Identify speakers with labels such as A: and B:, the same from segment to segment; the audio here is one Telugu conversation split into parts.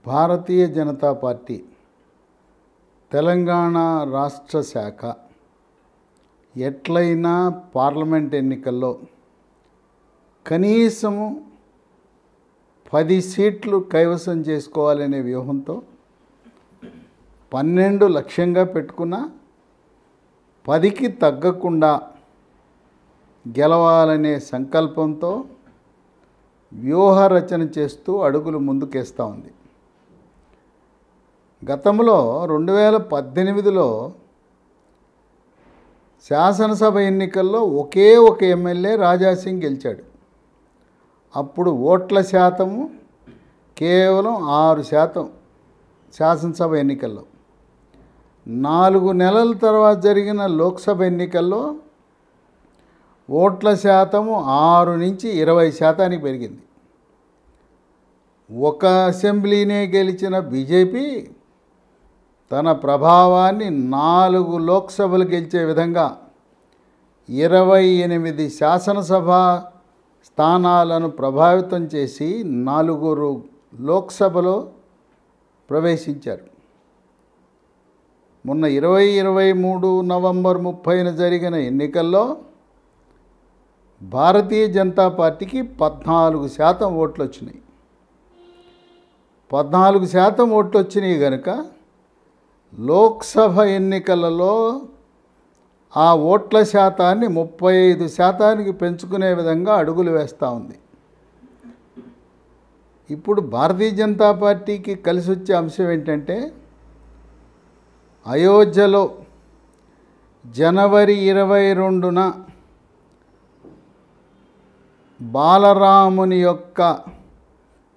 A: భారతీయ జనతా పార్టీ తెలంగాణ రాష్ట్ర శాఖ ఎట్లయినా పార్లమెంట్ ఎన్నికల్లో కనీసము 10 సీట్లు కైవసం చేసుకోవాలనే వ్యూహంతో 12 లక్ష్యంగా పెట్టుకున్న 10కి తగ్గకుండా గెలవాలనే సంకల్పంతో వ్యూహ రచన చేస్తూ అడుగులు ముందుకేస్తూ ఉంది. గతంలో 2018లో శాసనసభ ఎన్నికల్లో ఒకే ఒక ఎమ్మెల్యే రాజాసింగ్ గెలిచాడు. అప్పుడు ఓట్ల శాతము కేవలం 6% శాసనసభ ఎన్నికల్లో. 4 నెలల తర్వాత జరిగిన లోక్సభ ఎన్నికల్లో ఓట్ల శాతము 6 నుంచి 20% పెరిగింది. ఒక అసెంబ్లీనే గెలిచిన బీజేపీ తన ప్రభావాన్ని 4 లోక్సభలు గెలిచే విధంగా 28 శాసనసభ స్థానాలను ప్రభావితం చేసి 4 లోక్సభలో ప్రవేశించారు. మొన్న 2023 నవంబర్ 30న జరిగిన ఎన్నికల్లో భారతీయ జనతా పార్టీకి 14% ఓట్లు వచ్చినాయి. 14% ఓట్లు వచ్చినాయి కనుక లోక్సభ ఎన్నికలలో ఆ ఓట్ల శాతాన్ని 35%కి పెంచుకునే విధంగా అడుగులు వేస్తూ ఉంది. ఇప్పుడు భారతీయ జనతా పార్టీకి కలిసి వచ్చే అంశం ఏంటంటే, అయోధ్యలో జనవరి 22న బాలరాముని యొక్క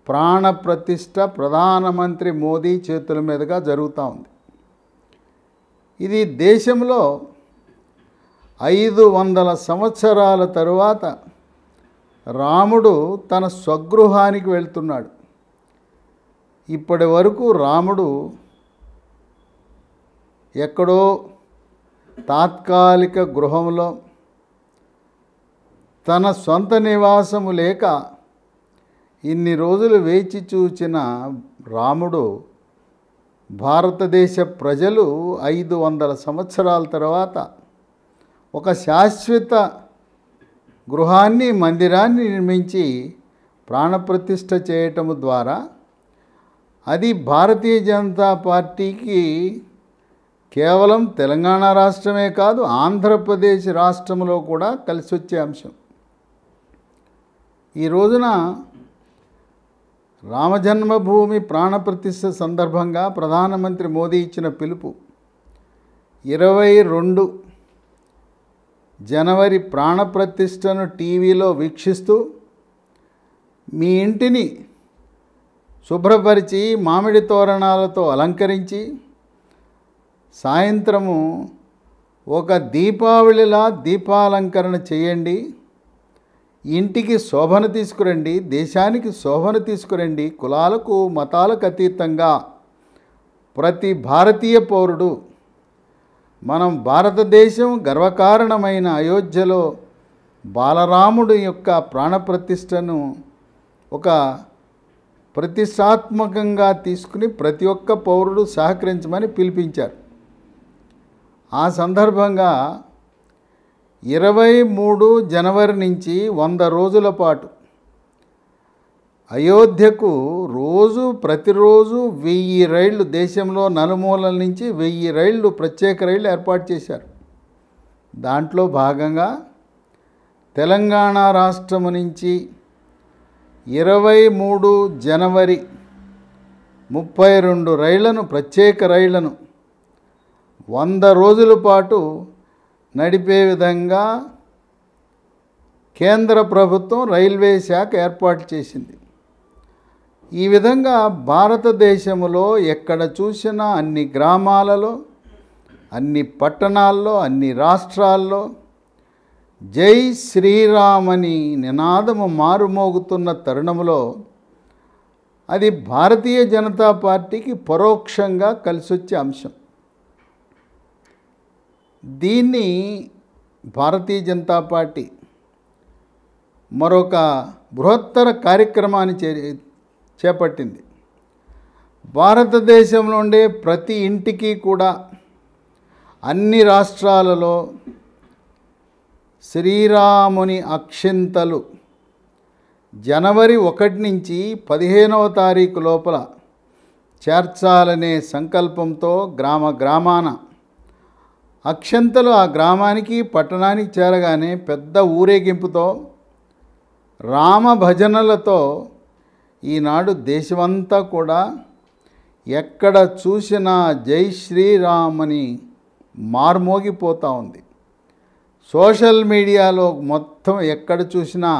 A: ప్రాణప్రతిష్ఠ ప్రధానమంత్రి మోదీ చేతుల మీదుగా జరుగుతూ ఉంది. ఇది దేశంలో 500 సంవత్సరాల తరువాత రాముడు తన స్వగృహానికి వెళ్తున్నాడు. ఇప్పటి వరకు రాముడు ఎక్కడో తాత్కాలిక గృహంలో తన సొంత నివాసము లేక ఇన్ని రోజులు వేచి చూచిన రాముడు భారతదేశ ప్రజలు 500 సంవత్సరాల తర్వాత ఒక శాశ్వత గృహాన్ని, మందిరాన్ని నిర్మించి ప్రాణప్రతిష్ఠ చేయటం ద్వారా అది భారతీయ జనతా పార్టీకి కేవలం తెలంగాణ రాష్ట్రమే కాదు, ఆంధ్రప్రదేశ్ రాష్ట్రంలో కూడా కలిసి వచ్చే అంశం. ఈ రోజున రామజన్మభూమి ప్రాణప్రతిష్ఠ సందర్భంగా ప్రధానమంత్రి మోదీ ఇచ్చిన పిలుపు 22 జనవరి ప్రాణప్రతిష్ఠను టీవీలో వీక్షిస్తూ మీ ఇంటిని శుభ్రపరిచి మామిడి తోరణాలతో అలంకరించి సాయంత్రము ఒక దీపావళిలా దీపాలంకరణ చేయండి. ఇంటికి శోభను తీసుకురండి, దేశానికి శోభను తీసుకురండి. కులాలకు మతాలకు అతీతంగా ప్రతి భారతీయ పౌరుడు మనం భారతదేశం గర్వకారణమైన అయోధ్యలో బాలరాముడు యొక్క ప్రాణప్రతిష్ఠను ఒక ప్రతిష్టాత్మకంగా తీసుకుని ప్రతి ఒక్క పౌరుడు సహకరించమని పిలిపించారు. ఆ సందర్భంగా 23 జనవరి నుంచి 100 రోజుల పాటు అయోధ్యకు ప్రతిరోజు 1000 రైళ్లు, దేశంలో నలుమూలల నుంచి 1000 రైళ్లు, ప్రత్యేక రైళ్లు ఏర్పాటు చేశారు. దాంట్లో భాగంగా తెలంగాణ రాష్ట్రం నుంచి 23 జనవరి 32 రైళ్లను, ప్రత్యేక రైళ్లను 100 రోజుల పాటు నడిపే విధంగా కేంద్ర ప్రభుత్వం రైల్వే శాఖ ఏర్పాటు చేసింది. ఈ విధంగా భారతదేశంలో ఎక్కడ చూసినా అన్ని గ్రామాలలో, అన్ని పట్టణాల్లో, అన్ని రాష్ట్రాల్లో జై శ్రీరామ్ అని నినాదము మారుమోగుతున్న తరుణంలో అది భారతీయ జనతా పార్టీకి పరోక్షంగా కలిసొచ్చే అంశం. దీన్ని భారతీయ జనతా పార్టీ మరొక బృహత్తర కార్యక్రమాన్ని చేపట్టింది. భారతదేశంలో ఉండే ప్రతి ఇంటికి కూడా అన్ని రాష్ట్రాలలో శ్రీరాముని అక్షింతలు జనవరి 1 నుంచి 15వ తారీఖు లోపల చేర్చాలనే సంకల్పంతో గ్రామాన అక్షంతలు ఆ గ్రామానికి పట్టణానికి చేరగానే పెద్ద ఊరేగింపుతో రామ భజనలతో ఈనాడు దేశమంతా కూడా ఎక్కడ చూసినా జై శ్రీరామ్ అని మార్మోగిపోతూ ఉంది. సోషల్ మీడియాలో మొత్తం ఎక్కడ చూసినా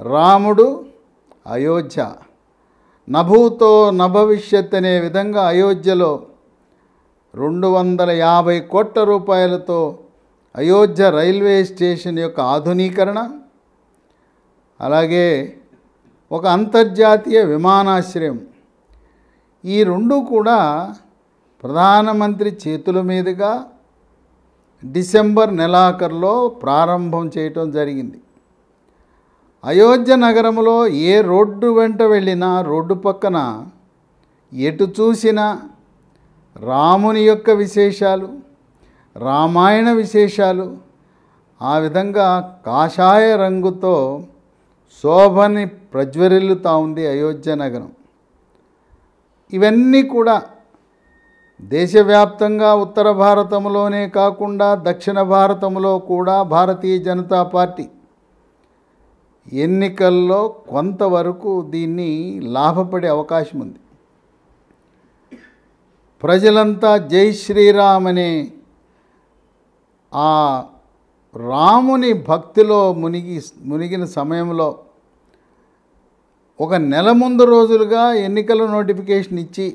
A: రాముడు అయోధ్య నభూతో నభవిష్యత్ అనే విధంగా అయోధ్యలో 250 కోట్ల రూపాయలతో అయోధ్య రైల్వే స్టేషన్ యొక్క ఆధునీకరణ, అలాగే ఒక అంతర్జాతీయ విమానాశ్రయం, ఈ రెండు కూడా ప్రధానమంత్రి చేతుల మీదుగా డిసెంబర్ నెలాఖరులో ప్రారంభం చేయటం జరిగింది. అయోధ్య నగరంలో ఏ రోడ్డు వెంట వెళ్ళినా రోడ్డు పక్కన ఎటు చూసినా రాముని యొక్క విశేషాలు, రామాయణ విశేషాలు, ఆ విధంగా కాషాయ రంగుతో శోభని ప్రజ్వరిల్లుతూ ఉంది అయోధ్య నగరం. ఇవన్నీ కూడా దేశవ్యాప్తంగా ఉత్తర భారతంలోనే కాకుండా దక్షిణ భారతంలో కూడా భారతీయ జనతా పార్టీ ఎన్నికల్లో కొంతవరకు దీన్ని లాభపడే అవకాశం ఉంది. ప్రజలంతా జై శ్రీరామ్ అనే ఆ రాముని భక్తిలో మునిగిన సమయంలో ఒక నెల ముందు రోజులుగా ఎన్నికల నోటిఫికేషన్ ఇచ్చి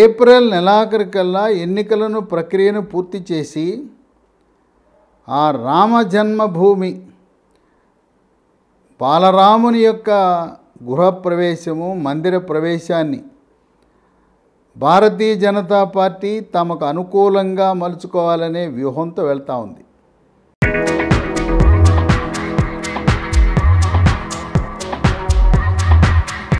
A: ఏప్రిల్ నెలాఖరికల్లా ఎన్నికలను ప్రక్రియను పూర్తి చేసి ఆ రామ జన్మభూమి బాలరాముని యొక్క గృహప్రవేశము, మందిర ప్రవేశాన్ని భారతీయ జనతా పార్టీ తమకు అనుకూలంగా మలుచుకోవాలనే వ్యూహంతో వెళ్తూ ఉంది.